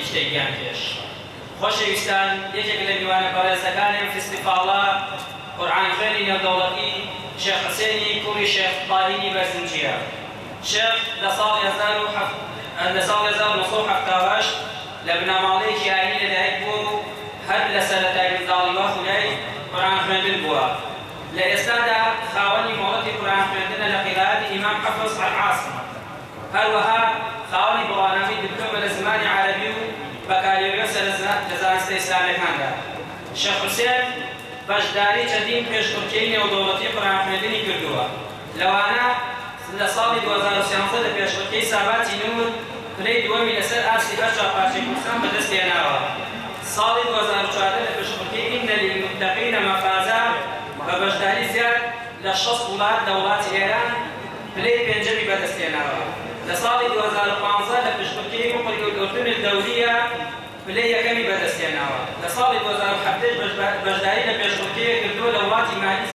شتێکیان پێش خۆشەویستان یەکێک لە میوانە بەڕێزەکانم فستیڤاڵە قورئان خوێنی نێودەوڵەتی شێخ حوسێنی کوڕی شێخ طاهینی بەرزنجیە. شێخ لە ساڵی 1970 لە بنەماڵەیەکی ئاینی لەدایک بوو و هەر لە سەرەتای منداڵی وە خولای قورئان خوێندن بووە. لە ئێستادا خاوەنی مۆڵەتی قورئان خوێندنە لە قیراءەتی ئیمام حەفظ العاصم، هەروەها خاوەنی بەڵانامی دیپلۆمە لە زمانی عەرەبی و بەکارهێنەوە لە زانستە ئیسلامیەکاندا. شێخ حوسێن بەشداری چەندین پێشبڕکێی نێودەوڵەتی قورئان خوێندنی کردووە. لەوانە لە ساڵی 2013 لە پێشبڕکێی ساباتی نور پلەی دووەمی لەسەر ئاستی هەر چاپارچەی کوردستان بەدەستهێناوە. ساڵی 2014 لە پێشبڕکێی ئینە للمتەقین مەفازا بە بەشداری زیاد لە 60 وڵات لە وڵاتی ئێران پلەی پێنجەمی بەدەستهێناوە. لە ساڵی 2015 لە پێشبڕکێی مقری الأردن الدەولیە پلەی یەکەمی بەدەستهێناوە. لە ساڵی 2017 بەشداری لە پێشبڕکێیەک کردووە لە وڵاتی مالی